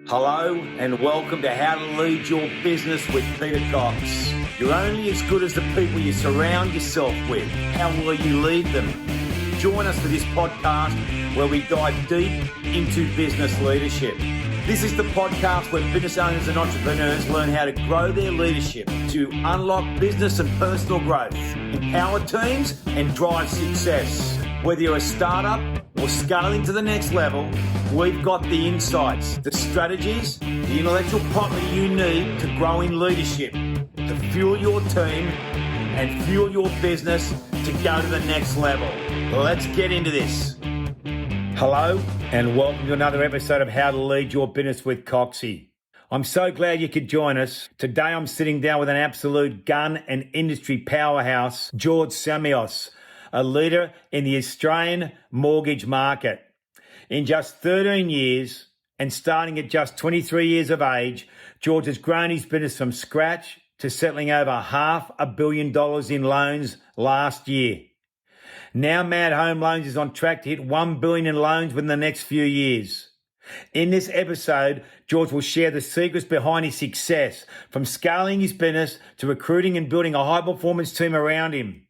Hello and welcome to How to Lead Your Business with Peter Cox. You're only as good as the people you surround yourself with. How will you lead them? Join us for this podcast where we dive deep into business leadership. This is the podcast where business owners and entrepreneurs learn how to grow their leadership to unlock business and personal growth, empower teams, and drive success. Whether you're a startup or scaling to the next level, we've got the insights, the strategies, the intellectual property you need to grow in leadership, to fuel your team and fuel your business to go to the next level. Let's get into this. Hello and welcome to another episode of How to Lead Your Business with Coxie. I'm so glad you could join us. Today I'm sitting down with an absolute gun and industry powerhouse, George Samios, a leader in the Australian mortgage market. In just 13 years and starting at just 23 years of age, George has grown his business from scratch to settling over $500 million in loans last year. Now Mad Home Loans is on track to hit $1 billion in loans within the next few years. In this episode, George will share the secrets behind his success, from scaling his business to recruiting and building a high-performance team around him.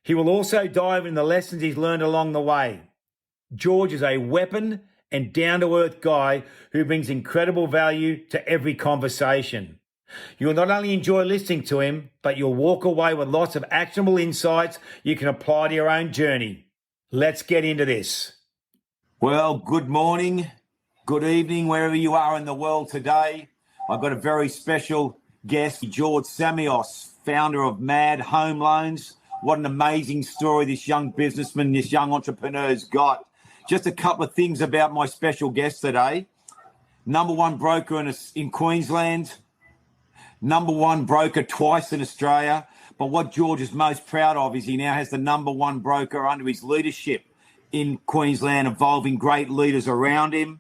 He will also dive into the lessons he's learned along the way. George is a weapon and down-to-earth guy who brings incredible value to every conversation. You'll not only enjoy listening to him, but you'll walk away with lots of actionable insights you can apply to your own journey. Let's get into this. Well, good morning, good evening, wherever you are in the world today. I've got a very special guest, George Samios, founder of Mad Home Loans. What an amazing story this young businessman, this young entrepreneur's got. Just a couple of things about my special guest today. Number one broker in Queensland. Number one broker twice in Australia. But what George is most proud of is he now has the number one broker under his leadership in Queensland, involving great leaders around him.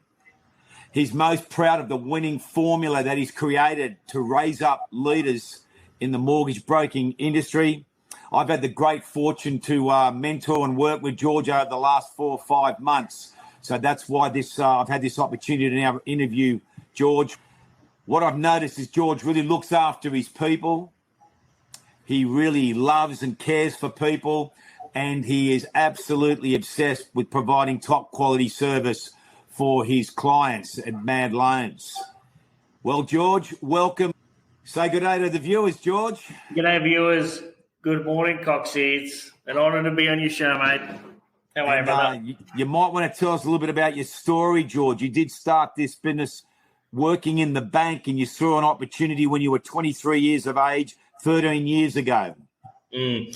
He's most proud of the winning formula that he's created to raise up leaders in the mortgage broking industry. I've had the great fortune to mentor and work with George over the last 4 or 5 months. So that's why I've had this opportunity to now interview George. What I've noticed is George really looks after his people. He really loves and cares for people, and he is absolutely obsessed with providing top quality service for his clients at Mad Loans. Well, George, welcome. Say good day to the viewers, George. Good day, viewers. Good morning, Coxie. It's an honour to be on your show, mate. How are you, brother? You might want to tell us a little bit about your story, George. You did start this business working in the bank, and you saw an opportunity when you were 23 years of age, 13 years ago. I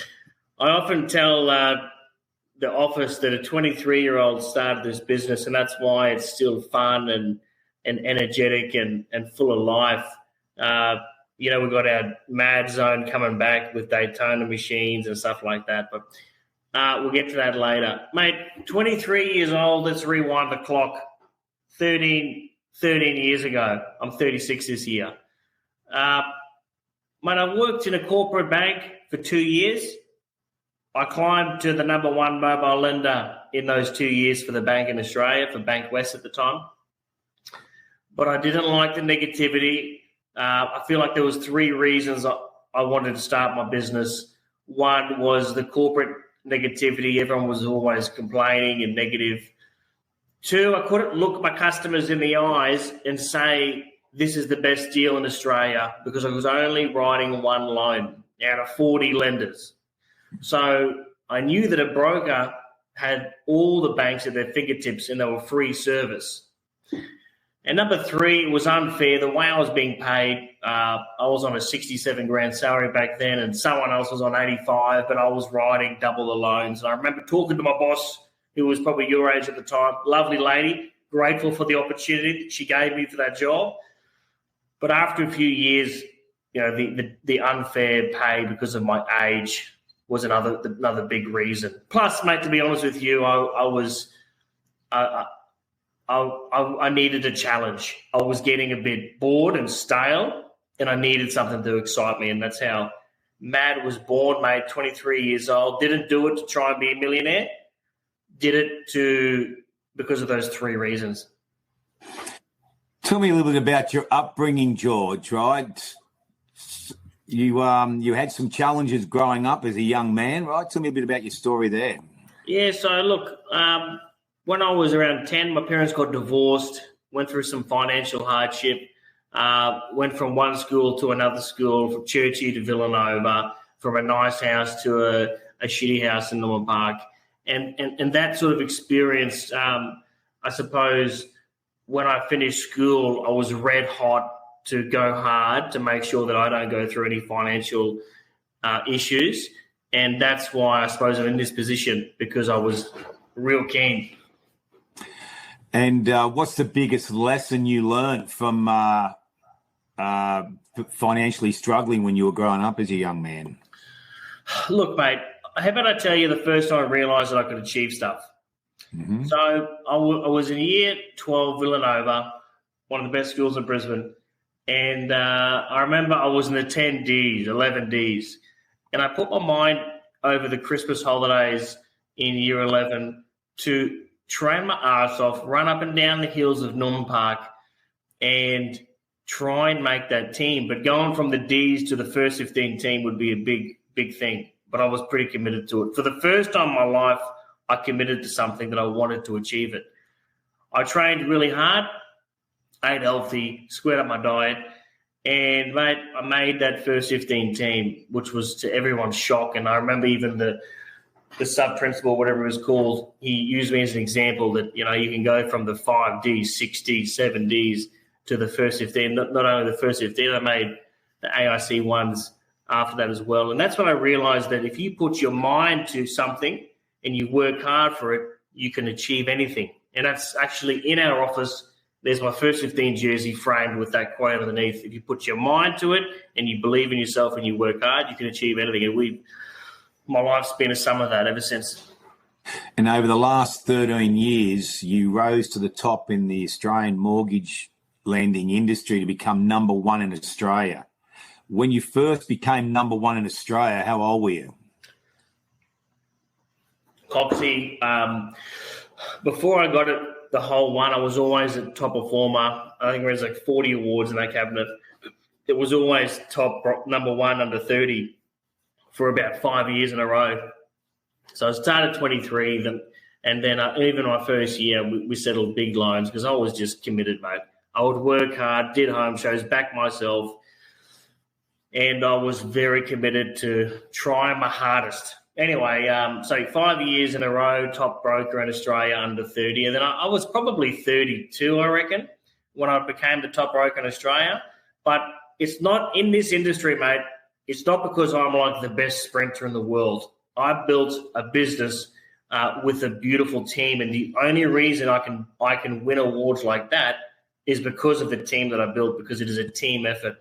often tell the office that a 23-year-old started this business, and that's why it's still fun and energetic and full of life. We've got our Mad Zone coming back with Daytona machines and stuff like that, but we'll get to that later. Mate, 23 years old, let's rewind the clock. 13 years ago. I'm 36 this year. Mate, I worked in a corporate bank for 2 years. I climbed to the number one mobile lender in those 2 years for the bank in Australia, for Bank West at the time. But I didn't like the negativity. I feel like there was 3 reasons I wanted to start my business. One was the corporate negativity. Everyone was always complaining and negative. 2, I couldn't look my customers in the eyes and say, this is the best deal in Australia, because I was only writing one loan out of 40 lenders. So I knew that a broker had all the banks at their fingertips and they were free service. And number 3, it was unfair. The way I was being paid, I was on a 67 grand salary back then, and someone else was on 85, but I was writing double the loans. And I remember talking to my boss, who was probably your age at the time, lovely lady, grateful for the opportunity that she gave me for that job. But after a few years, the unfair pay because of my age was another big reason. Plus, mate, to be honest with you, I needed a challenge. I was getting a bit bored and stale, and I needed something to excite me, and that's how Mad was born, mate, 23 years old. Didn't do it to try and be a millionaire. Did it because of those 3 reasons. Tell me a little bit about your upbringing, George, right? You had some challenges growing up as a young man, right? Tell me a bit about your story there. Yeah, so look, when I was around 10, my parents got divorced, went through some financial hardship, went from one school to another school, from Churchie to Villanova, from a nice house to a shitty house in Norman Park. And that sort of experience, I suppose, when I finished school, I was red hot to go hard to make sure that I don't go through any financial issues. And that's why I suppose I'm in this position, because I was real keen. And what's the biggest lesson you learned from financially struggling when you were growing up as a young man? Look, mate, how about I tell you the first time I realised that I could achieve stuff? Mm-hmm. So I was in year 12, Villanova, one of the best schools in Brisbane. And I remember I was in the 10 Ds, 11 Ds. And I put my mind over the Christmas holidays in year 11 to train my ass off, run up and down the hills of Norman Park and try and make that team. But going from the Ds to the first 15 team would be a big thing. But I was pretty committed to it. For the first time in my life, I committed to something that I wanted to achieve it. I trained really hard, ate healthy, squared up my diet, and, mate, I made that first 15 team, which was to everyone's shock. And I remember even the sub-principal, whatever it was called, he used me as an example that, you can go from the 5Ds, 6Ds, 7Ds to the first 15. Not only the first 15, I made the AIC ones after that as well. And that's when I realized that if you put your mind to something and you work hard for it, you can achieve anything. And that's actually in our office. There's my first 15 jersey framed with that quote underneath. If you put your mind to it and you believe in yourself and you work hard, you can achieve anything. And my life's been a sum of that ever since. And over the last 13 years, you rose to the top in the Australian mortgage lending industry to become number one in Australia. When you first became number one in Australia, how old were you? Coxie, before I got it, the whole one, I was always a top performer. I think there was like 40 awards in that cabinet. It was always top number one under 30 for about 5 years in a row. So I started 23, and then even my first year, we settled big loans because I was just committed, mate. I would work hard, did home shows, back myself, and I was very committed to trying my hardest. Anyway, so 5 years in a row, top broker in Australia under 30. And then I was probably 32, I reckon, when I became the top broker in Australia. But it's not in this industry, mate. It's not because I'm like the best sprinter in the world. I built a business with a beautiful team. And the only reason I can win awards like that is because of the team that I built, because it is a team effort.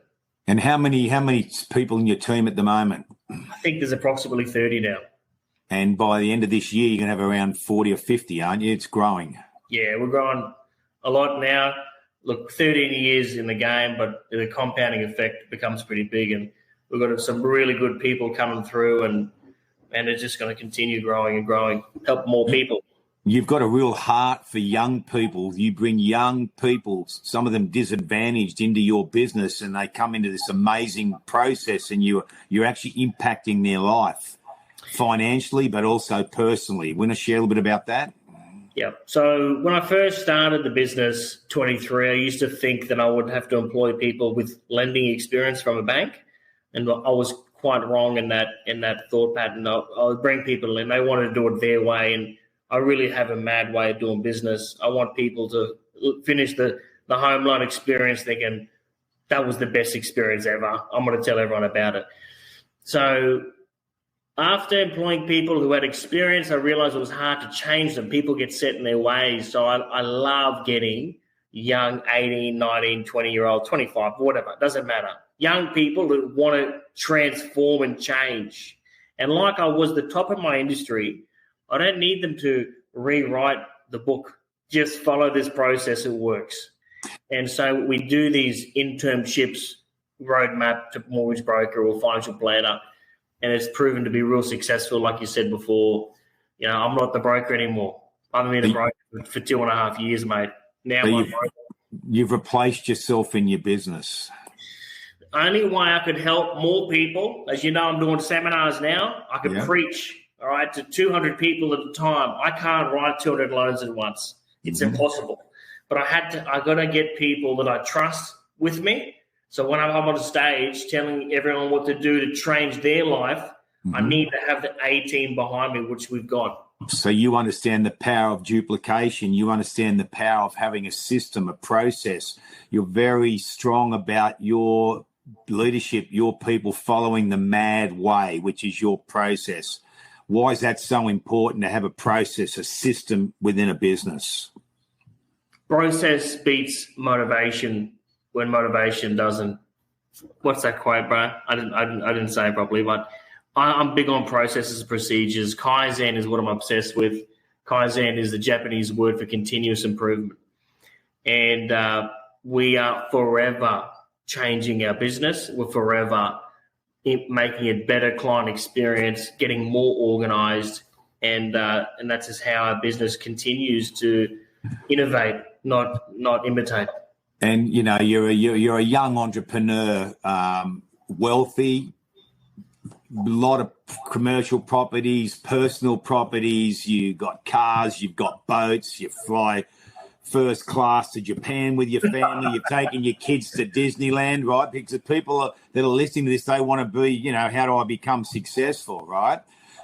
And how many people in your team at the moment? I think there's approximately 30 now. And by the end of this year, you're going to have around 40 or 50, aren't you? It's growing. Yeah, we're growing a lot now. Look, 13 years in the game, but the compounding effect becomes pretty big. And we've got some really good people coming through, and it's just going to continue growing and growing, help more people. You've got a real heart for young people. You bring young people, some of them disadvantaged, into your business, and they come into this amazing process, and you're actually impacting their life financially, but also personally. Want to share a little bit about that? Yeah. So when I first started the business, 23, I used to think that I would have to employ people with lending experience from a bank, and I was quite wrong in that thought pattern. I would bring people in; they wanted to do it their way, and I really have a mad way of doing business. I want people to finish the home loan experience thinking that was the best experience ever. I'm going to tell everyone about it. So after employing people who had experience, I realized it was hard to change them. People get set in their ways. So I love getting young 18, 19, 20-year-old, 25, whatever. It doesn't matter. Young people who want to transform and change. And like I was the top of my industry, I don't need them to rewrite the book. Just follow this process. It works. And so we do these internships, roadmap to mortgage broker or financial planner, and it's proven to be real successful. Like you said before, I'm not the broker anymore. I've been a broker for 2.5 years, mate. Now I'm a broker. you've replaced yourself in your business? Only way I could help more people, as you know, I'm doing seminars now. I could preach, all right, to 200 people at a time. I can't write 200 loans at once. It's impossible. But I got to get people that I trust with me. So when I'm on stage telling everyone what to do to change their life, I need to have the A team behind me, which we've got. So you understand the power of duplication. You understand the power of having a system, a process. You're very strong about your leadership, your people following the MAD way, which is your process. Why is that so important to have a process, a system within a business? Process beats motivation when motivation doesn't. What's that quote, bro? I didn't say it properly, but I'm big on processes and procedures. Kaizen is what I'm obsessed with. Kaizen is the Japanese word for continuous improvement. And we are forever changing our business. We're forever making it better client experience, getting more organized. And that's just how our business continues to innovate, not imitate. And, you know, you're a young entrepreneur, wealthy, a lot of commercial properties, personal properties. You got cars, you've got boats, you fly first class to Japan with your family, you're taking your kids to Disneyland, right? Because people that are listening to this, they want to be, you know, how do I become successful, right?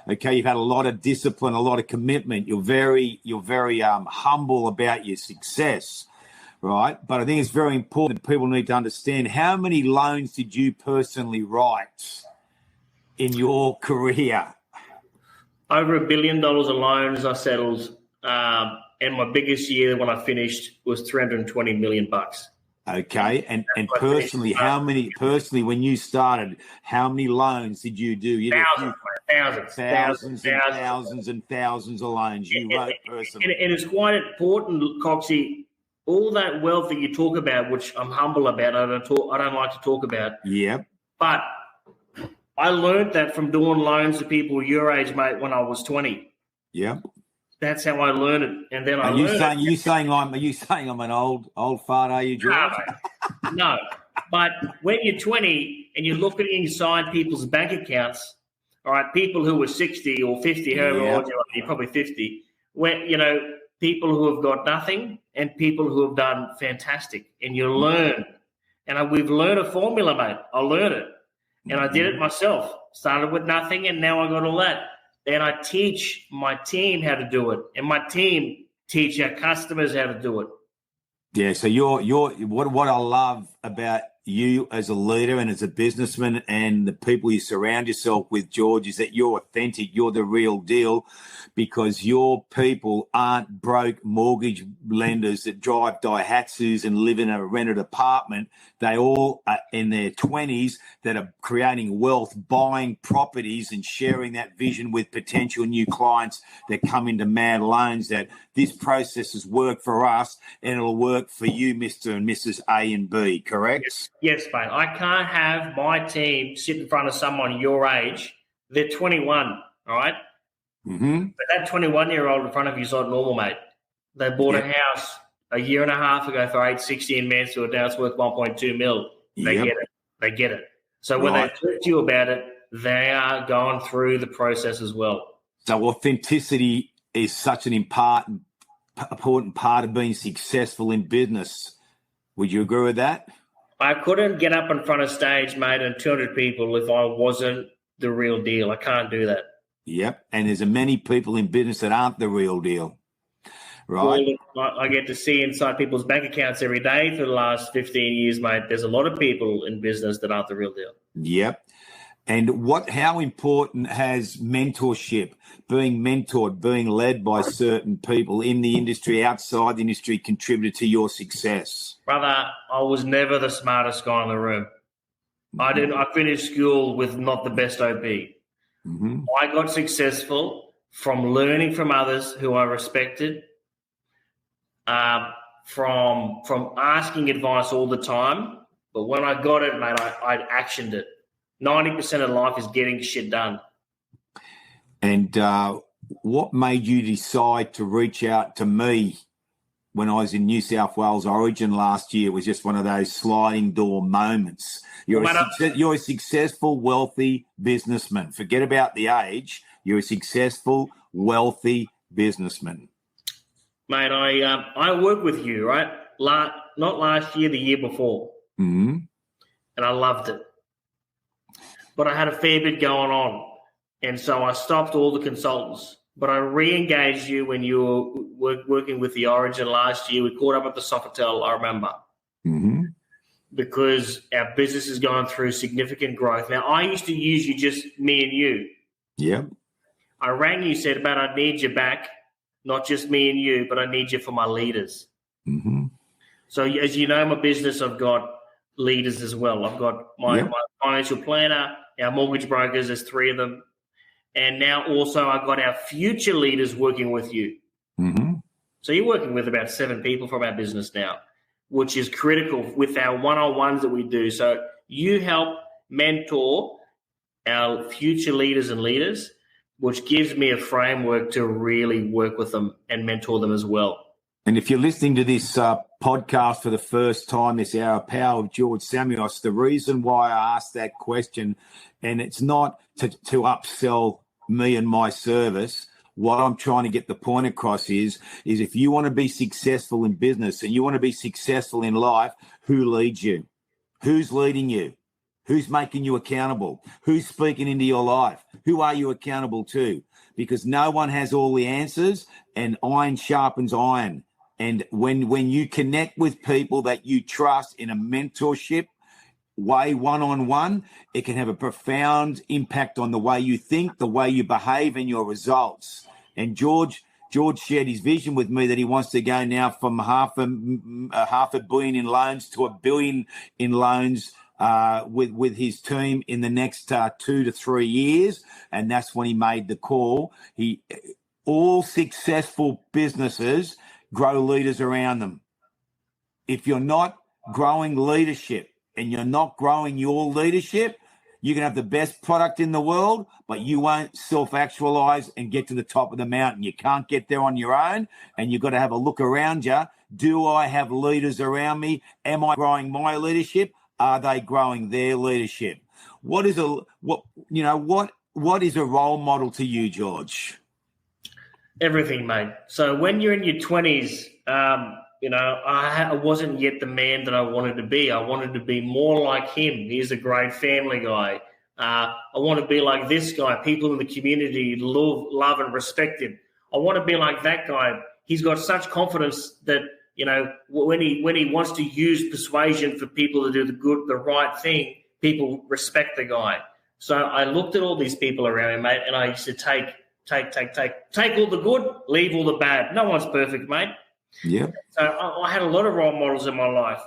Okay, you've had a lot of discipline, a lot of commitment. You're very humble about your success, right? But I think it's very important that people need to understand, how many loans did you personally write in your career? Over $1 billion of loans I settled, and my biggest year when I finished was $320 million. Okay, and personally, when you started, how many loans did you do? Thousands and thousands of loans you wrote personally. And it's quite important, Coxie. All that wealth that you talk about, which I'm humble about, I don't like to talk about. Yeah. But I learned that from doing loans to people your age, mate, when I was 20. Yeah. That's how I learned it. And then are you saying I'm an old fart, are you, George? No. But when you're 20 and you're looking inside people's bank accounts, all right, people who were 60 or 50, however old you are, you're probably 50, when, you know, people who have got nothing and people who have done fantastic, and you learn. And we've learned a formula, mate. I learned it. And I did it myself. Started with nothing, and now I got all that. And I teach my team how to do it, and my team teach our customers how to do it. Yeah. So what I love about you as a leader and as a businessman and the people you surround yourself with, George, is that you're authentic. You're the real deal, because your people aren't broke mortgage lenders that drive Daihatsus and live in a rented apartment. They all are in their 20s that are creating wealth, buying properties and sharing that vision with potential new clients that come into MAD Loans, that this process has worked for us and it'll work for you, Mr. and Mrs. A and B, correct? Yes, mate. I can't have my team sit in front of someone your age. They're 21, all right? Mm-hmm. But that 21-year-old in front of you is not normal, mate. They bought a house a year and a half ago for $860 in Mansfield. Now it's worth $1.2 million. They get it. So when they talk to you about it, they are going through the process as well. So authenticity is such an important part of being successful in business. Would you agree with that? I couldn't get up in front of stage, mate, and 200 people if I wasn't the real deal. I can't do that. Yep. And there's many people in business that aren't the real deal, right? Well, I get to see inside people's bank accounts every day for the last 15 years, mate. There's a lot of people in business that aren't the real deal. Yep. And how important has mentorship, being mentored, being led by certain people in the industry, outside the industry, contributed to your success? Brother, I was never the smartest guy in the room. Mm-hmm. I finished school with not the best OP. Mm-hmm. I got successful from learning from others who I respected, from asking advice all the time. But when I got it, mate, I actioned it. 90% of life is getting shit done. And what made you decide to reach out to me when I was in New South Wales Origin last year was just one of those sliding door moments. You're a successful, wealthy businessman. Forget about the age. You're a successful, wealthy businessman. Mate, I worked with you, right? Not last year, the year before. Mm-hmm. And I loved it. But I had a fair bit going on. And so I stopped all the consultants. But I re-engaged you when you were working with the Origin last year. We caught up at the Sofitel, I remember. Mm-hmm. Because our business is going through significant growth. Now, I used to use you just me and you. Yeah. I rang you, said, "Man, I need you back. Not just me and you, but I need you for my leaders." Mm-hmm. So as you know, my business, I've got leaders as well. I've got my financial planner, our mortgage brokers, there's 3 of them. And now also I've got our future leaders working with you. Mm-hmm. So you're working with about 7 people from our business now, which is critical with our one-on-ones that we do. So you help mentor our future leaders and leaders, which gives me a framework to really work with them and mentor them as well. And if you're listening to this podcast for the first time, this Hour of Power of George Samios, the reason why I asked that question, and it's not to upsell me and my service, what I'm trying to get the point across is if you want to be successful in business and you want to be successful in life, who leads you? Who's leading you? Who's making you accountable? Who's speaking into your life? Who are you accountable to? Because no one has all the answers, and iron sharpens iron. And when you connect with people that you trust in a mentorship way, one-on-one, it can have a profound impact on the way you think, the way you behave, and your results. And George shared his vision with me that he wants to go now from half a billion in loans to $1 billion in loans with his team in the next 2 to 3 years. And that's when he made the call. All successful businesses grow leaders around them. If you're not growing leadership and you're not growing your leadership, you can have the best product in the world, but you won't self-actualize and get to the top of the mountain. You can't get there on your own, and you've got to have a look around you. Do I have leaders around me? Am I growing my leadership? Are they growing their leadership? What is a role model to you, George? Everything, mate. So when you're in your 20s, I wasn't yet the man that I wanted to be. I wanted to be more like him. He's a great family guy. I want to be like this guy. People in the community love and respect him. I want to be like that guy. He's got such confidence that, when he wants to use persuasion for people to do the right thing, people respect the guy. So I looked at all these people around me, mate, and I used to take all the good, leave all the bad. No one's perfect, mate. Yeah. So I had a lot of role models in my life,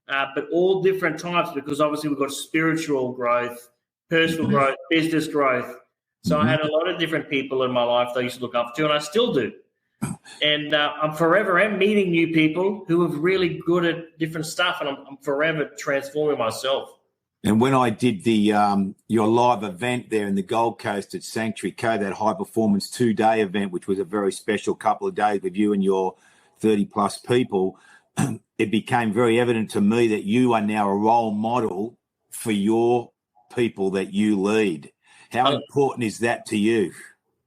but all different types, because obviously we've got spiritual growth, personal growth, business growth. So I had a lot of different people in my life that I used to look up to, and I still do. And I'm forever meeting new people who are really good at different stuff, and I'm forever transforming myself. And when I did your live event there in the Gold Coast at Sanctuary Cove, that high performance 2-day event, which was a very special couple of days with you and your 30 plus people, it became very evident to me that you are now a role model for your people that you lead. How important is that to you?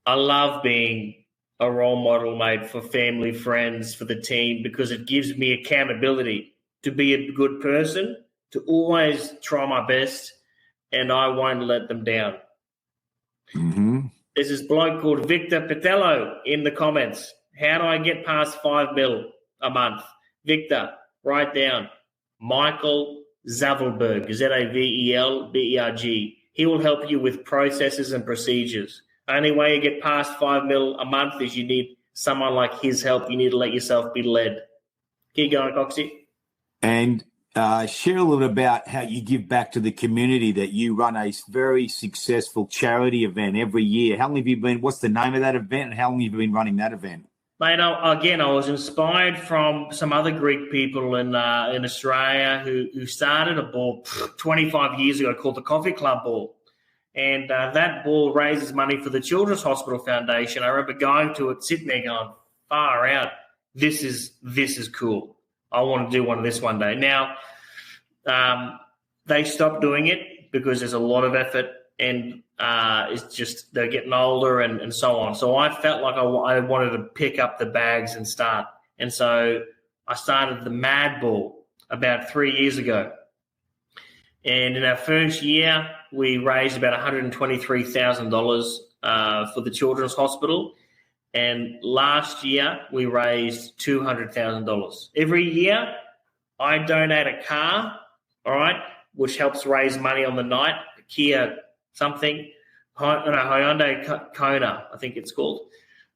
I love being a role model, mate, for family, friends, for the team, because it gives me accountability to be a good person, to always try my best, and I won't let them down. Mm-hmm. There's this bloke called Victor Patello in the comments. How do I get past 5 mil a month? Victor, write down Michael Zavelberg, Zavelberg. He will help you with processes and procedures. Only way you get past 5 mil a month is you need someone like his help. You need to let yourself be led. Keep going, Coxie. And share a little bit about how you give back to the community, that you run a very successful charity event every year. How long have you been, what's the name of that event, and how long have you been running that event? Mate, I was inspired from some other Greek people in Australia who started a ball 25 years ago called the Coffee Club Ball. And that ball raises money for the Children's Hospital Foundation. I remember going to it, sitting there going, far out. this is cool. I want to do one of this one day. Now, they stopped doing it because there's a lot of effort, and it's just they're getting older and so on. So I felt like I wanted to pick up the bags and start. And so I started the Mad Ball about 3 years ago. And in our first year, we raised about $123,000 for the Children's Hospital. And last year, we raised $200,000. Every year, I donate a car, all right, which helps raise money on the night, a Kia something, Hyundai Kona, I think it's called.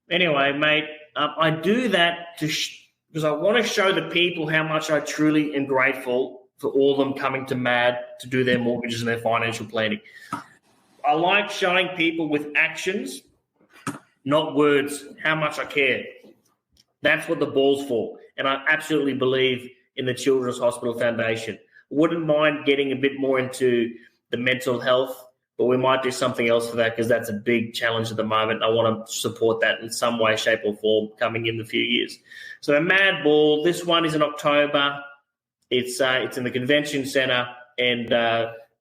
Anyway, mate, I do that because I want to show the people how much I truly am grateful for all of them coming to MAD to do their mortgages and their financial planning. I like showing people with actions, not words, how much I care. That's what the ball's for. And I absolutely believe in the Children's Hospital Foundation. Wouldn't mind getting a bit more into the mental health, but we might do something else for that because that's a big challenge at the moment. I want to support that in some way, shape, or form coming in a few years. So a Mad Ball, this one is in October. It's in the convention center, and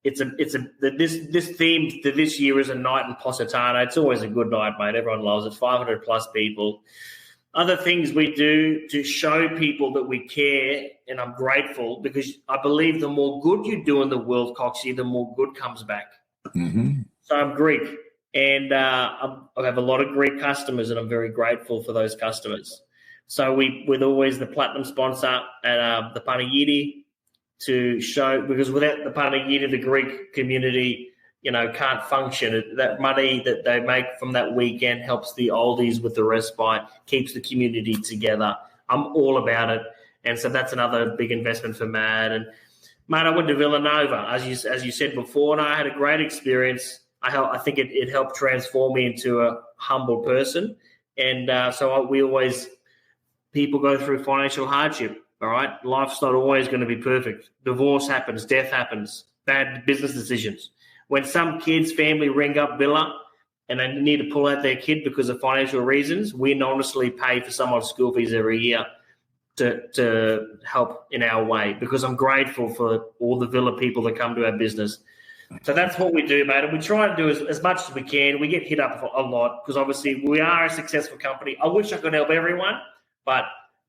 this theme to this year is a night in Positano. It's always a good night, mate. Everyone loves it. 500 plus people. Other things we do to show people that we care, and I'm grateful because I believe the more good you do in the world, Coxie, the more good comes back. Mm-hmm. So I'm Greek, and I have a lot of Greek customers, and I'm very grateful for those customers. So we're always the platinum sponsor at the Panagidi to show, because without the Panagidi, the Greek community, can't function. That money that they make from that weekend helps the oldies with the respite, keeps the community together. I'm all about it. And so that's another big investment for MAD. And mate, I went to Villanova, as you said before, and I had a great experience. I think it helped transform me into a humble person. And people go through financial hardship, all right? Life's not always going to be perfect. Divorce happens, death happens, bad business decisions. When some kid's family ring up Villa and they need to pull out their kid because of financial reasons, we anonymously pay for someone's school fees every year to help in our way, because I'm grateful for all the Villa people that come to our business. So that's what we do, mate. And we try and do as much as we can. We get hit up a lot because obviously we are a successful company. I wish I could help everyone, but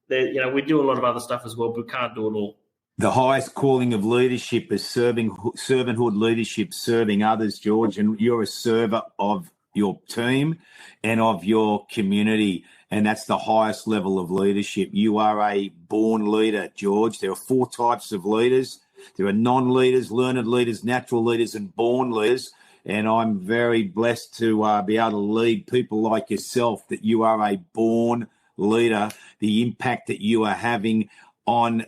we do a lot of other stuff as well, but we can't do it all. The highest calling of leadership is servanthood leadership, serving others, George, and you're a server of your team and of your community, and that's the highest level of leadership. You are a born leader, George. There are 4 types of leaders. There are non-leaders, learned leaders, natural leaders, and born leaders, and I'm very blessed to be able to lead people like yourself, that you are a born leader. The impact that you are having on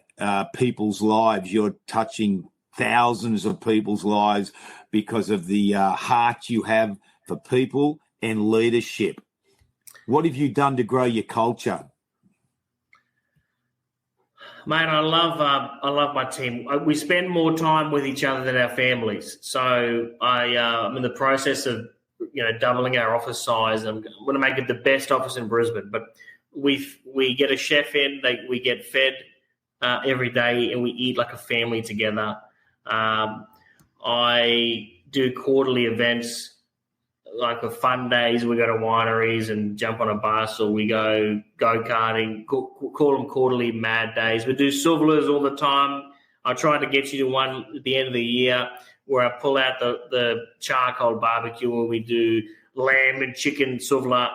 people's lives, you're touching thousands of people's lives because of the heart you have for people and leadership. What have you done to grow your culture? Mate, I love my team. We spend more time with each other than our families. So I'm in the process of doubling our office size. I'm going to make it the best office in Brisbane. But we get a chef in, we get fed every day, and we eat like a family together. I do quarterly events, like a fun days. We go to wineries and jump on a bus, or we go go-karting, call them quarterly mad days. We do silverlers all the time. I try to get you to one at the end of the year where I pull out the charcoal barbecue, where we do lamb and chicken silver,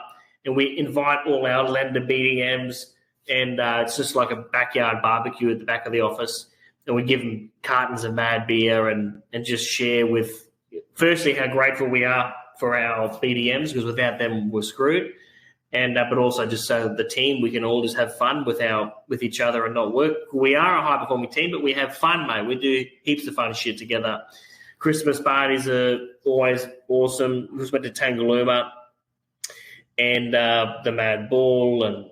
and we invite all our lender BDMs, and it's just like a backyard barbecue at the back of the office, and we give them cartons of mad beer and just share with, firstly, how grateful we are for our BDMs, because without them we're screwed, and but also just so the team, we can all just have fun with each other and not work. We are a high performing team, but we have fun, mate. We do heaps of fun shit together. Christmas parties are always awesome. We just went to Tangalooma and the Mad Ball, and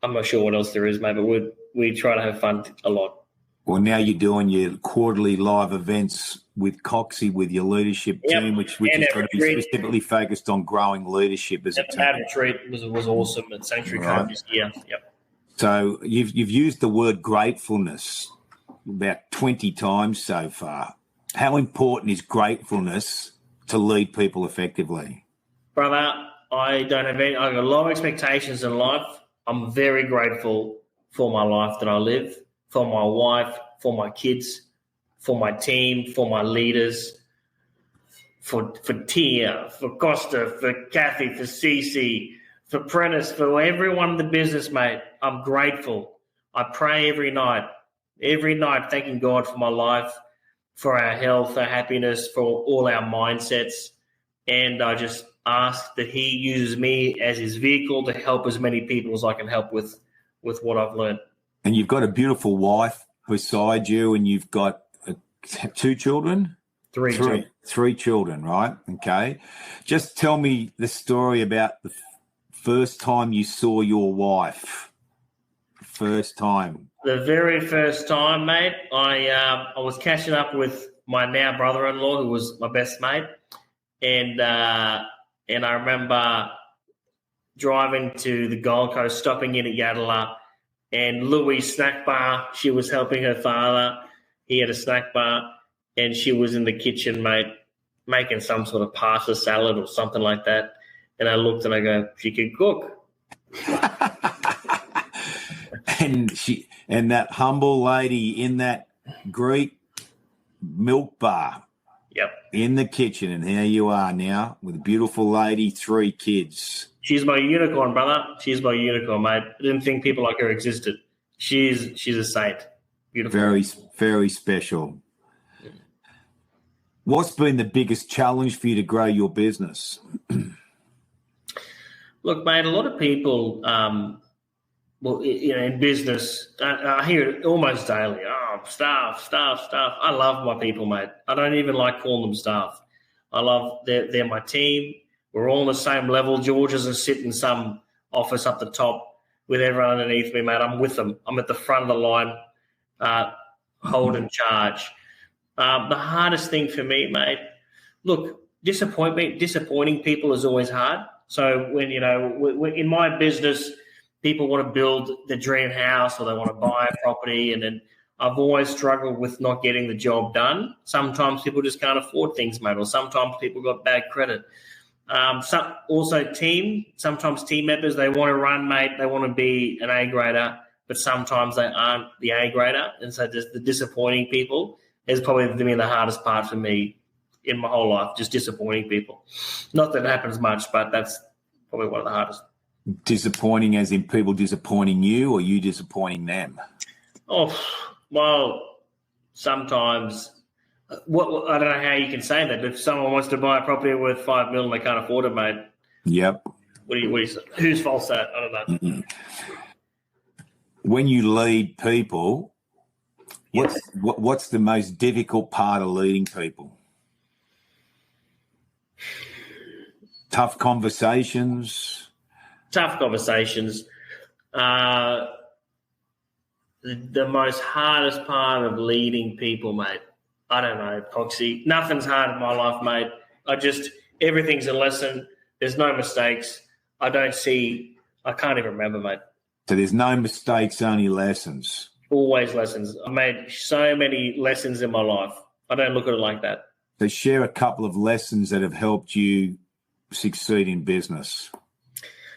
I'm not sure what else there is, mate, but we try to have fun a lot. Well, now you're doing your quarterly live events with Coxie, with your leadership team, which is going to be specifically focused on growing leadership as a team. That retreat was awesome at Sanctuary Cove this year. Yep. So you've used the word gratefulness about 20 times so far. How important is gratefulness to lead people effectively? Brother, I don't have any. I've got a lot of expectations in life. I'm very grateful for my life that I live, for my wife, for my kids, for my team, for my leaders, for Tia, for Costa, for Kathy, for Cece, for Prentice, for everyone in the business, mate. I'm grateful. I pray every night, thanking God for my life, for our health, our happiness, for all our mindsets. And I just ask that he uses me as his vehicle to help as many people as I can help with what I've learned. And you've got a beautiful wife beside you, and you've got 2 children? Three children, right? Okay. Just tell me the story about the first time you saw your wife. First time. The very first time, mate, I was catching up with my now brother-in-law, who was my best mate, and I remember driving to the Gold Coast, stopping in at Yadala, and Louis' snack bar. She was helping her father. He had a snack bar, and she was in the kitchen, mate, making some sort of pasta salad or something like that. And I looked and I go, she could cook. And that humble lady in that Greek milk bar. Yep. In the kitchen, and here you are now with a beautiful lady, 3 kids. She's my unicorn, brother. She's my unicorn, mate. I didn't think people like her existed. She's a saint. Beautiful. Very, very special. What's been the biggest challenge for you to grow your business? Look, mate, a lot of people, in business, I hear it almost daily. Oh, staff. I love my people, mate. I don't even like calling them staff. I love they're my team. We're all on the same level. George doesn't sit in some office up the top with everyone underneath me, mate. I'm with them. I'm at the front of the line, holding charge. The hardest thing for me, mate, look, disappointing people is always hard. So when, in my business, people want to build the dream house or they want to buy a property, and then I've always struggled with not getting the job done. Sometimes people just can't afford things, mate, or sometimes people got bad credit. Sometimes team members, they want to run, mate, they want to be an A grader, but sometimes they aren't the A grader. And so just the disappointing people is probably been the hardest part for me in my whole life, just disappointing people. Not that it happens much, but that's probably one of the hardest. Disappointing as in people disappointing you, or you disappointing them? Oh, well, sometimes I don't know how you can say that. If someone wants to buy a property worth $5 million, they can't afford it, mate. Yep. What do you say? Whose fault's that? I don't know. Mm-mm. When you lead people, what's the most difficult part of leading people? Tough conversations. The most hardest part of leading people, mate, I don't know, Proxy. Nothing's hard in my life, mate. Everything's a lesson. There's no mistakes. I can't even remember, mate. So there's no mistakes, only lessons. Always lessons. I made so many lessons in my life. I don't look at it like that. So share a couple of lessons that have helped you succeed in business.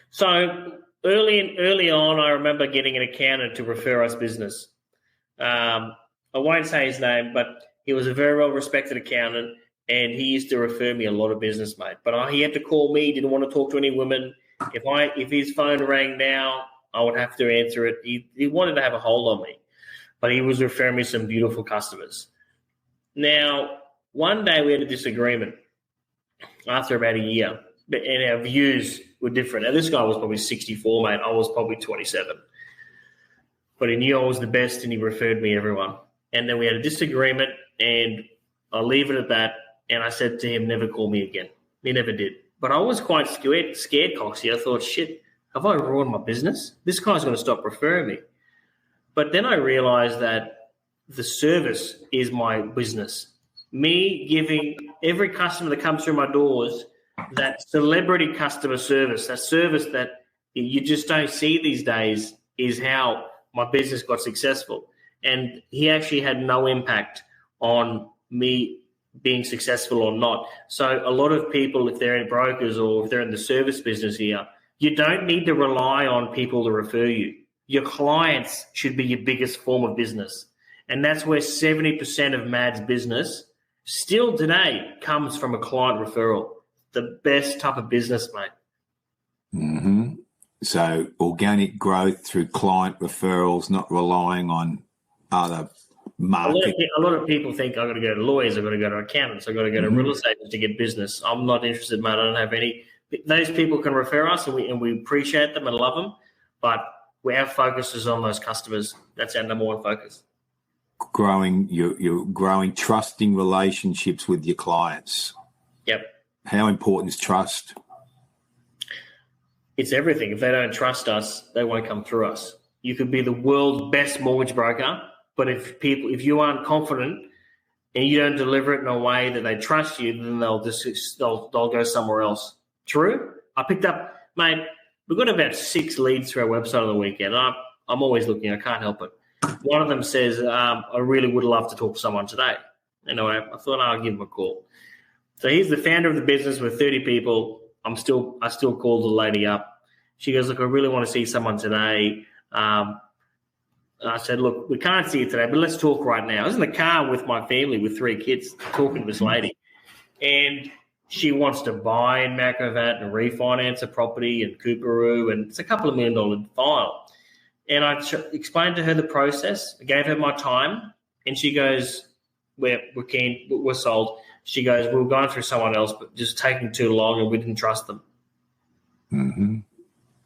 So early on, I remember getting an accountant to refer us business. I won't say his name, but he was a very well-respected accountant, and he used to refer me a lot of business, mate. But he had to call me. Didn't want to talk to any women. If his phone rang now, I would have to answer it. He wanted to have a hold on me, but he was referring me some beautiful customers. Now, one day we had a disagreement after about a year, and our views were different. Now, this guy was probably 64, mate. I was probably 27. But he knew I was the best, and he referred me everyone. And then we had a disagreement, and I'll leave it at that. And I said to him, never call me again. He never did. But I was quite scared, Coxie. I thought, shit, have I ruined my business? This guy's going to stop referring me. But then I realized that the service is my business. Me giving every customer that comes through my doors that celebrity customer service, that service that you just don't see these days is how my business got successful. And he actually had no impact on me being successful or not. So a lot of people, if they're in brokers or if they're in the service business here, you don't need to rely on people to refer you. Your clients should be your biggest form of business. And that's where 70% of Mad's business still today comes from a client referral. The best type of business, mate. Mm-hmm. So organic growth through client referrals, not relying on other market. A lot of people think I've got to go to lawyers, I've got to go to accountants, I've got to go to real estate to get business. I'm not interested, mate. I don't have any. Those people can refer us, and we appreciate them and love them, but our focus is on those customers. That's our number one focus. You're growing trusting relationships with your clients. Yep. How important is trust? It's everything. If they don't trust us, they won't come through us. You could be the world's best mortgage broker, but if you aren't confident and you don't deliver it in a way that they trust you, then they'll go somewhere else. True? I picked up, mate, we've got about 6 leads through our website on the weekend. I'm always looking. I can't help it. One of them says, I really would love to talk to someone today. Anyway, I thought I'll give him a call. So he's the founder of the business with 30 people. I still called the lady up. She goes, look, I really want to see someone today. I said, look, we can't see you today, but let's talk right now. I was in the car with my family with 3 kids talking to this lady. And she wants to buy in Macrovat and refinance a property in Cooperoo, and it's a couple of $1 million file. And I explained to her the process. I gave her my time, and she goes, we're keen, we're sold. She goes, we were going through someone else, but just taking too long, and we didn't trust them. Mm-hmm.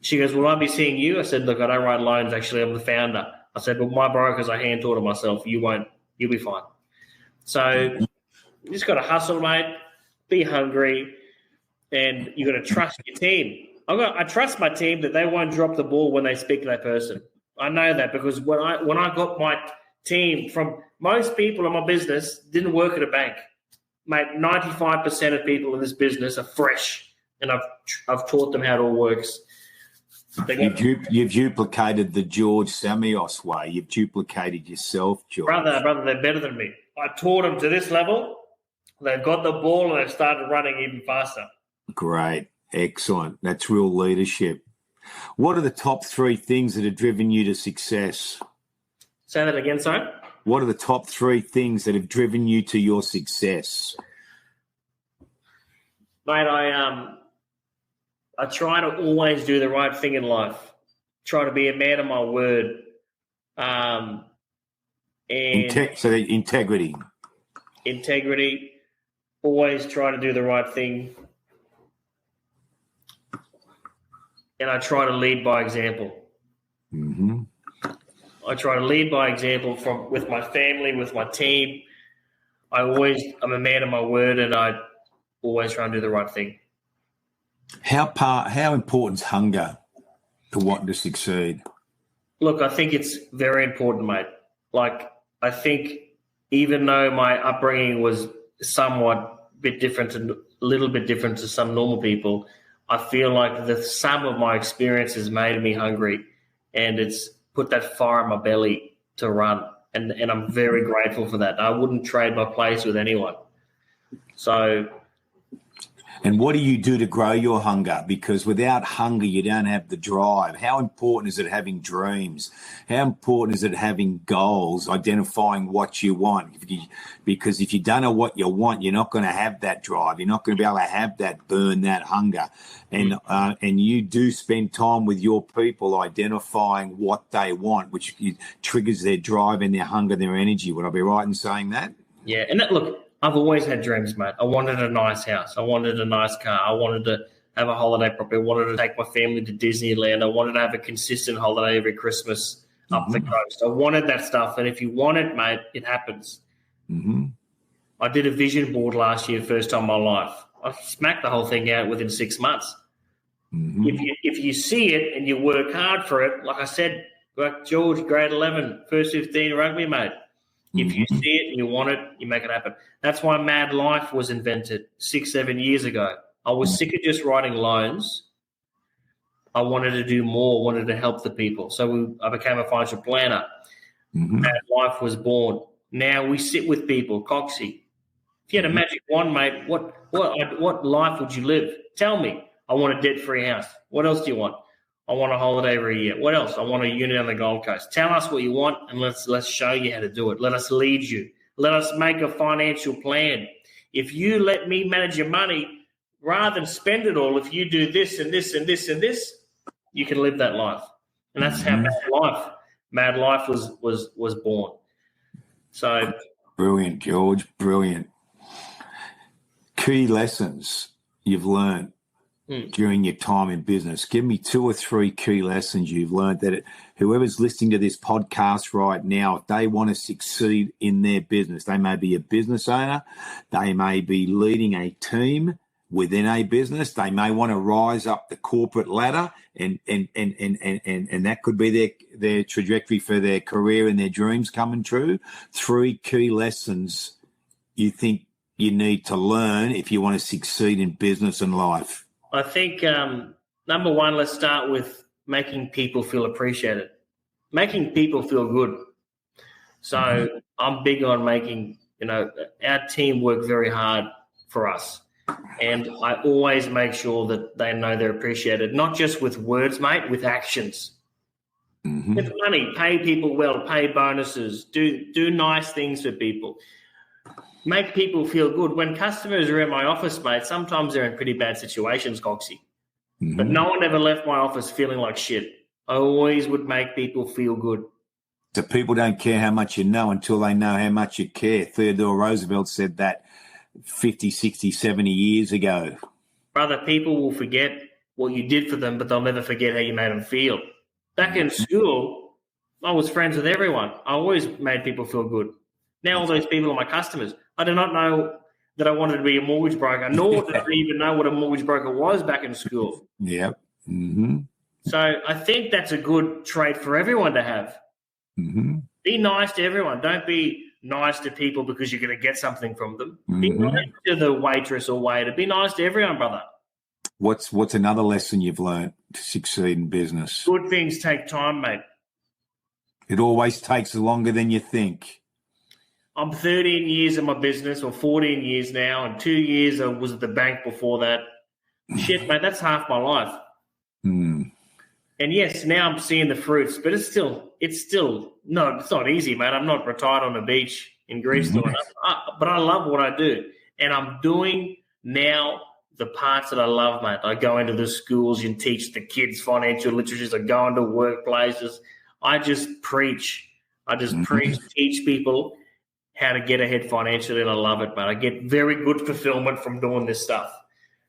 She goes, will I be seeing you? I said, look, I don't write loans. Actually, I'm the founder. I said, but my brokers, I hand taught it myself. You won't. You'll be fine. So you just got to hustle, mate. Be hungry, and you got to trust your team. I trust my team that they won't drop the ball when they speak to that person. I know that because when I got my team from most people in my business didn't work at a bank. Mate, 95% of people in this business are fresh, and I've taught them how it all works. You've duplicated the George Samios way. You've duplicated yourself, George. Brother, they're better than me. I taught them to this level. They've got the ball and they've started running even faster. Great. Excellent. That's real leadership. What are the top 3 things that have driven you to success? Say that again, sorry? What are the top 3 things that have driven you to your success? Mate, I try to always do the right thing in life. Try to be a man of my word. Integrity. Integrity. Always try to do the right thing. And I try to lead by example. Mm-hmm. I try to lead by example with my family, with my team. I'm a man of my word, and I always try and do the right thing. How important is hunger to wanting to succeed? Look, I think it's very important, mate. Like, I think even though my upbringing was somewhat a little bit different to some normal people, I feel like the sum of my experience has made me hungry, and it's put that fire in my belly to run. And I'm very grateful for that. I wouldn't trade my place with anyone. So. And what do you do to grow your hunger? Because without hunger, you don't have the drive. How important is it having dreams? How important is it having goals, identifying what you want? Because if you don't know what you want, you're not going to have that drive. You're not going to be able to have that burn, that hunger. And you do spend time with your people identifying what they want, which triggers their drive and their hunger, their energy. Would I be right in saying that? Yeah. And look, I've always had dreams, mate. I wanted a nice house. I wanted a nice car. I wanted to have a holiday property. I wanted to take my family to Disneyland. I wanted to have a consistent holiday every Christmas up the coast. I wanted that stuff. And if you want it, mate, it happens. Mm-hmm. I did a vision board last year, first time in my life. I smacked the whole thing out within 6 months. Mm-hmm. If you see it and you work hard for it, like I said, like George, grade 11, first 15 rugby, mate. If you see it and you want it, you make it happen. That's why Mad Life was invented 6-7 years ago. I was sick of just writing loans. I wanted to do more, wanted to help the people. So I became a financial planner. Mad Life was born. Now we sit with people. Coxie, if you had a magic wand, mate, what life would you live? Tell me. I want a debt-free house. What else do you want? I want a holiday every year. What else? I want a unit on the Gold Coast. Tell us what you want, and let's show you how to do it. Let us lead you. Let us make a financial plan. If you let me manage your money, rather than spend it all, if you do this and this and this and this, you can live that life. And that's how Mad Life was born. So brilliant, George. Brilliant. Key lessons you've learned during your time in business. Give me 2 or 3 key lessons you've learned that whoever's listening to this podcast right now, if they want to succeed in their business, they may be a business owner, they may be leading a team within a business, they may want to rise up the corporate ladder, and that could be their trajectory for their career and their dreams coming true. 3 key lessons you think you need to learn if you want to succeed in business and life. I think, number one, let's start with making people feel appreciated, making people feel good. So I'm big on making, our team work very hard for us. And I always make sure that they know they're appreciated, not just with words, mate, with actions. With money, pay people well, pay bonuses, do nice things for people. Make people feel good. When customers are in my office, mate, sometimes they're in pretty bad situations, Coxie. But no one ever left my office feeling like shit. I always would make people feel good. So people don't care how much you know until they know how much you care. Theodore Roosevelt said that 50, 60, 70 years ago. Brother, people will forget what you did for them, but they'll never forget how you made them feel. Back in school, I was friends with everyone. I always made people feel good. Now all those people are my customers. I do not know that I wanted to be a mortgage broker, nor did I even know what a mortgage broker was back in school. Yep. So I think that's a good trait for everyone to have. Be nice to everyone. Don't be nice to people because you're going to get something from them. Be nice to the waitress or waiter. Be nice to everyone, brother. What's another lesson you've learned to succeed in business? Good things take time, mate. It always takes longer than you think. I'm 13 years in my business, or 14 years now, and 2 years I was at the bank before that. Shit, mate, that's half my life. And yes, now I'm seeing the fruits, but it's not easy, mate. I'm not retired on the beach in Greece doing it, but I love what I do. And I'm doing now the parts that I love, mate. I go into the schools and teach the kids financial literature. I go into workplaces. I just preach. Teach people how to get ahead financially, and I love it, mate. I get very good fulfillment from doing this stuff.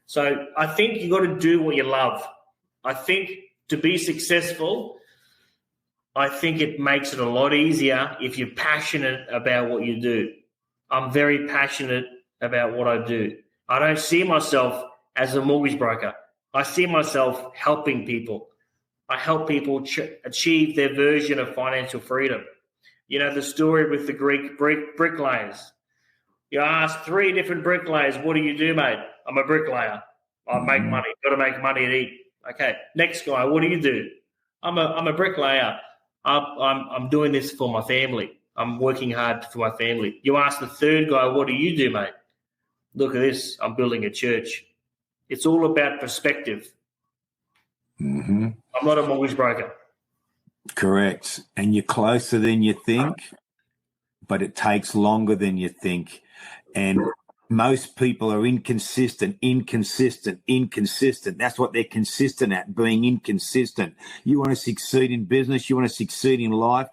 So I think you got to do what you love. I think to be successful, I think it makes it a lot easier if you're passionate about what you do. I'm very passionate about what I do. I don't see myself as a mortgage broker. I see myself helping people. I help people achieve their version of financial freedom. You know, the story with the Greek bricklayers. You ask 3 different bricklayers, what do you do, mate? I'm a bricklayer. I make money. Got to make money to eat. Okay. Next guy, what do you do? I'm a bricklayer. I'm doing this for my family. I'm working hard for my family. You ask the 3rd guy, what do you do, mate? Look at this. I'm building a church. It's all about perspective. I'm not a mortgage broker. Correct. And you're closer than you think, but it takes longer than you think. And most people are inconsistent. That's what they're consistent at, being inconsistent. You want to succeed in business, you want to succeed in life.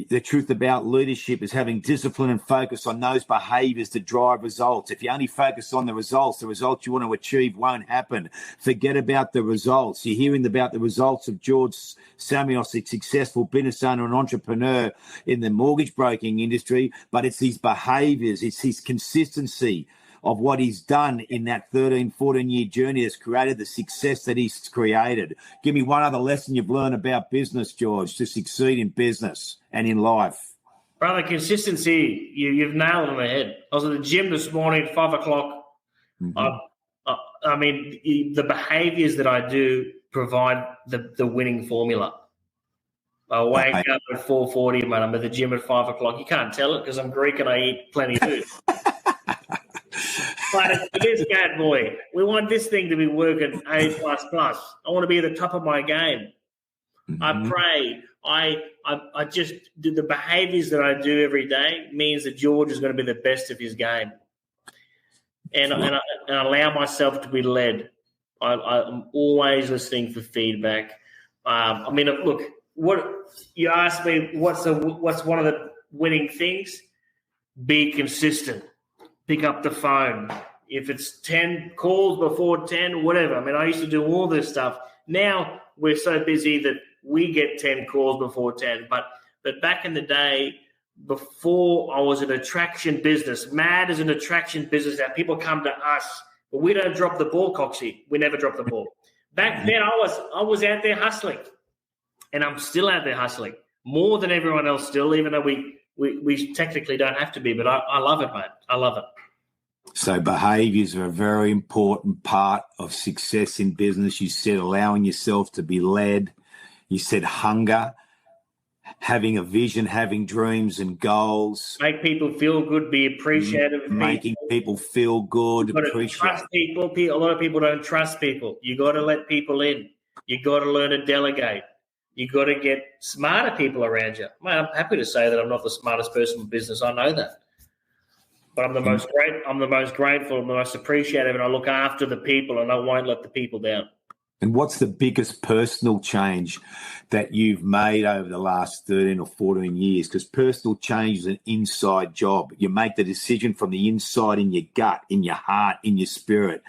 The truth about leadership is having discipline and focus on those behaviors that drive results. If you only focus on the results you want to achieve won't happen. Forget about the results. You're hearing about the results of George Samios, a successful business owner and entrepreneur in the mortgage broking industry, but it's his behaviors, it's his consistency of what he's done in that 13, 14-year journey that's created the success that he's created. Give me one other lesson you've learned about business, George, to succeed in business and in life. Brother, consistency, you've nailed it on the head. I was at the gym this morning at 5 o'clock. I mean, the behaviors that I do provide the winning formula. I wake up at 4:40, man. I'm at the gym at 5 o'clock. You can't tell it because I'm Greek and I eat plenty of food. But it is bad, boy. We want this thing to be working A++. I want to be at the top of my game. Mm-hmm. I pray. I just do the behaviors that I do every day means that George is going to be the best of his game, and I allow myself to be led. I'm always listening for feedback. I mean, look, what you asked me, what's one of the winning things? Be consistent. Pick up the phone. If it's 10 calls before 10, whatever. I mean, I used to do all this stuff. Now we're so busy that we get 10 calls before 10. But back in the day, before I was an attraction business, mad as an attraction business, that people come to us, but we don't drop the ball, Coxie. We never drop the ball. Back then, I was out there hustling, and I'm still out there hustling more than everyone else still, even though we technically don't have to be. But I love it, mate. I love it. So behaviors are a very important part of success in business. You said allowing yourself to be led. You said hunger, having a vision, having dreams and goals. Make people feel good, be appreciative. Making people feel good, appreciate. Trust people. A lot of people don't trust people. You got to let people in. You got to learn to delegate. You got to get smarter people around you. Man, I'm happy to say that I'm not the smartest person in business. I know that. But I'm the most grateful, I'm the most appreciative, and I look after the people, and I won't let the people down. And what's the biggest personal change that you've made over the last 13 or 14 years? Because personal change is an inside job. You make the decision from the inside, in your gut, in your heart, in your spirit.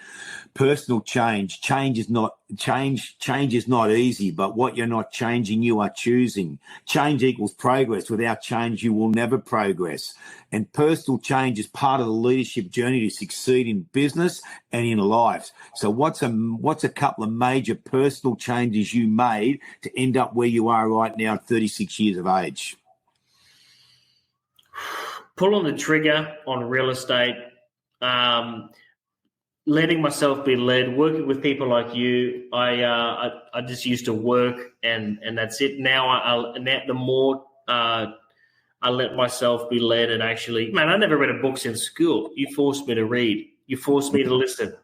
Personal change is not easy, but what you're not changing, you are choosing. Change equals progress. Without change, you will never progress. And personal change is part of the leadership journey to succeed in business and in life. So what's a couple of major personal changes you made to end up where you are right now at 36 years of age? Pulling the trigger on real estate, letting myself be led, working with people like you. I just used to work and that's it. Now the more I let myself be led, and actually, man, I never read a book since school. You forced me to read. You forced me to listen.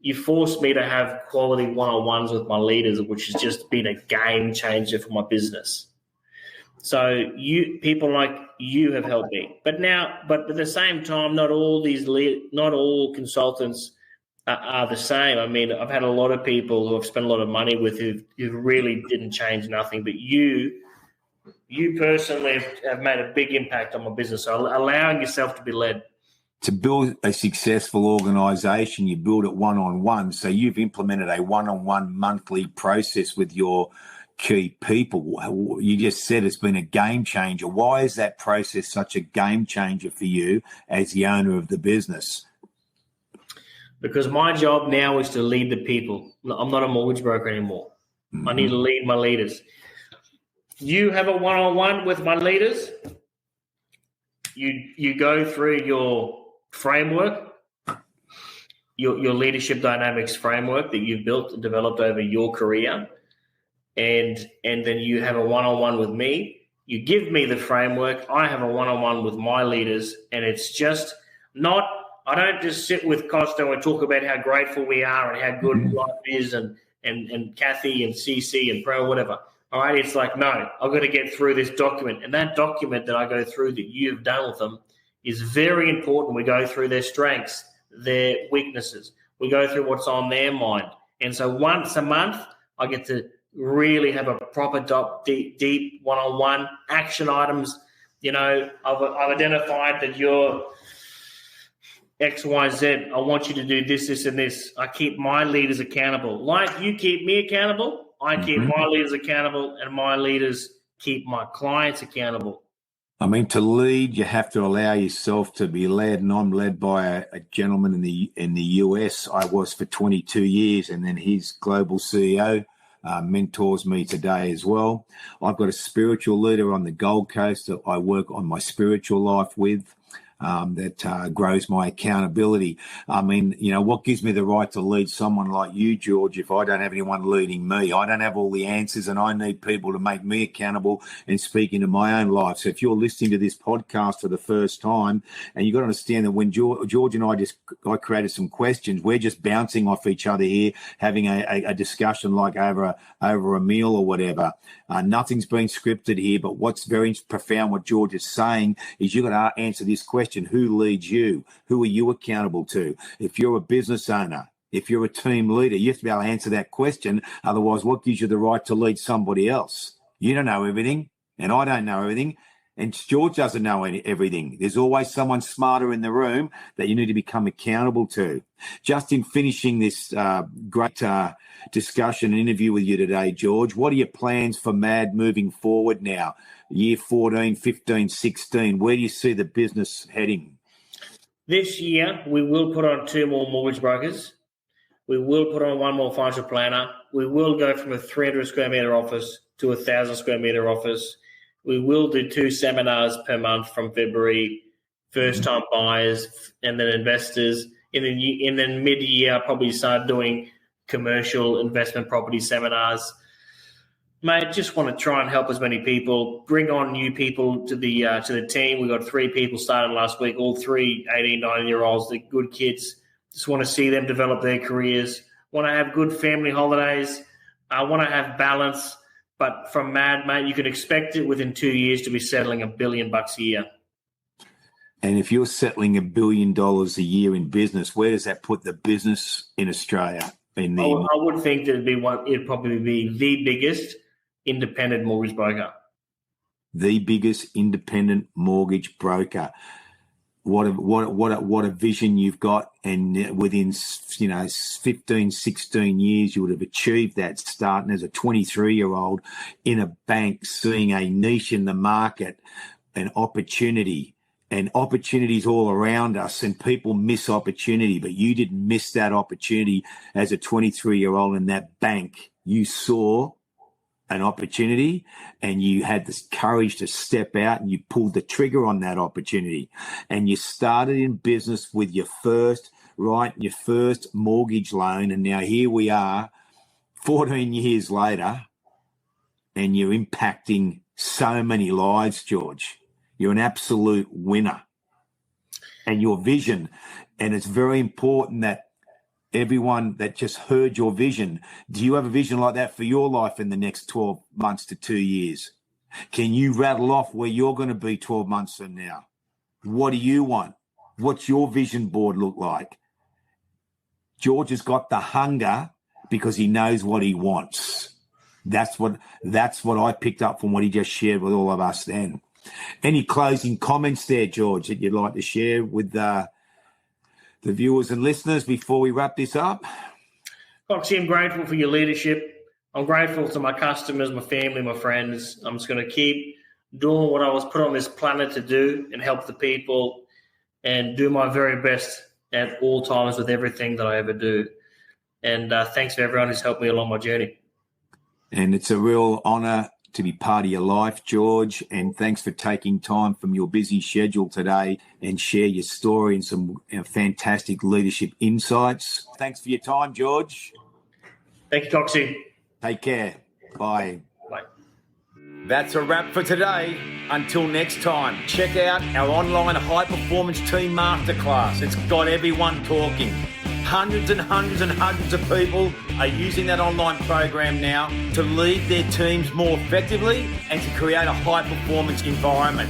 You forced me to have quality one-on-ones with my leaders, which has just been a game changer for my business. So people like you have helped me. But at the same time, not all consultants are the same. I mean, I've had a lot of people who I've spent a lot of money with who really didn't change nothing. But you personally have made a big impact on my business. So allowing yourself to be led. To build a successful organization, you build it one-on-one. So you've implemented a one-on-one monthly process with your key people. You just said it's been a game changer. Why is that process such a game changer for you as the owner of the business? Because my job now is to lead the people. I'm not a mortgage broker anymore. Mm-hmm. I need to lead my leaders. You have a one-on-one with my leaders. You go through your framework, your leadership dynamics framework that you've built and developed over your career, and then you have a one-on-one with me. You give me the framework. I have a one-on-one with my leaders, and it's just not. I don't just sit with Costa and talk about how grateful we are and how good life is, and Kathy and CC and Pro, whatever. All right, it's like, no, I've got to get through this document. And that document that I go through that you've done with them is very important. We go through their strengths, their weaknesses. We go through what's on their mind. And so once a month, I get to really have a proper deep one-on-one action items. You know, I've identified that you're X, Y, Z. I want you to do this, this, and this. I keep my leaders accountable. Like you keep me accountable, I keep my leaders accountable, and my leaders keep my clients accountable. I mean, to lead, you have to allow yourself to be led, and I'm led by a gentleman in the US. I was for 22 years, and then his global CEO mentors me today as well. I've got a spiritual leader on the Gold Coast that I work on my spiritual life with. that grows my accountability. I mean, what gives me the right to lead someone like you, George, if I don't have anyone leading me? I don't have all the answers, and I need people to make me accountable and speak into my own life. So if you're listening to this podcast for the first time, and you've got to understand that when George and I created some questions, we're just bouncing off each other here, having a discussion like over a meal or whatever. Nothing's been scripted here, but what's very profound, what George is saying, is you've got to answer this question: who leads you? Who are you accountable to? If you're a business owner, if you're a team leader, you have to be able to answer that question. Otherwise, what gives you the right to lead somebody else? You don't know everything, and I don't know everything, and George doesn't know everything. There's always someone smarter in the room that you need to become accountable to. Just in finishing this great discussion and interview with you today, George, what are your plans for MAD moving forward now? Year 14, 15, 16, where do you see the business heading? This year, we will put on 2 more mortgage brokers. We will put on 1 more financial planner. We will go from a 300 square metre office to a 1,000 square metre office. We will do 2 seminars per month from February, first-time buyers and then investors. And then mid-year, I'll probably start doing commercial investment property seminars. Mate, just want to try and help as many people, bring on new people to the team. We got 3 people started last week, all 3 18, 19-year-olds. They're good kids. Just want to see them develop their careers. Want to have good family holidays. I want to have balance. But from MAD, mate, you can expect it within 2 years to be settling $1 billion a year. And if you're settling $1 billion a year in business, where does that put the business in Australia? I would think that it'd probably be the biggest independent mortgage broker. The biggest independent mortgage broker. What a vision you've got, and within 15, 16 years you would have achieved that, starting as a 23-year-old in a bank, seeing a niche in the market, an opportunity. And opportunities all around us, and people miss opportunity, but you didn't miss that opportunity as a 23-year-old in that bank. You saw an opportunity and you had the courage to step out, and you pulled the trigger on that opportunity, and you started in business with your first mortgage loan. And now here we are 14 years later, and you're impacting so many lives, George. You're an absolute winner. And your vision, and it's very important that everyone that just heard your vision, do you have a vision like that for your life in the next 12 months to 2 years? Can you rattle off where you're going to be 12 months from now? What do you want? What's your vision board look like? George has got the hunger because he knows what he wants. That's what I picked up from what he just shared with all of us then. Any closing comments there, George, that you'd like to share with the viewers and listeners before we wrap this up? Foxy, I'm grateful for your leadership. I'm grateful to my customers, my family, my friends. I'm just going to keep doing what I was put on this planet to do and help the people and do my very best at all times with everything that I ever do. And thanks for everyone who's helped me along my journey. And it's a real honour to be part of your life, George, and thanks for taking time from your busy schedule today and share your story and some fantastic leadership insights. Thanks for your time, George. Thank you, Coxie. Take care. Bye. Bye. That's a wrap for today. Until next time, check out our online high-performance team masterclass. It's got everyone talking. Hundreds and hundreds and hundreds of people are using that online program now to lead their teams more effectively and to create a high-performance environment.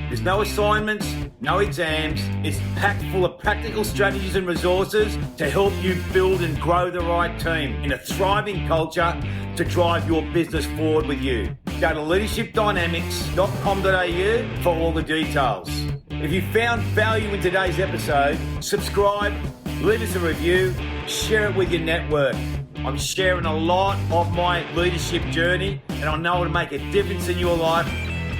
There's no assignments, no exams. It's packed full of practical strategies and resources to help you build and grow the right team in a thriving culture to drive your business forward with you. Go to leadershipdynamics.com.au for all the details. If you found value in today's episode, subscribe, leave us a review, share it with your network. I'm sharing a lot of my leadership journey, and I know it'll make a difference in your life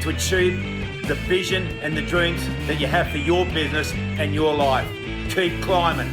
to achieve the vision and the dreams that you have for your business and your life. Keep climbing.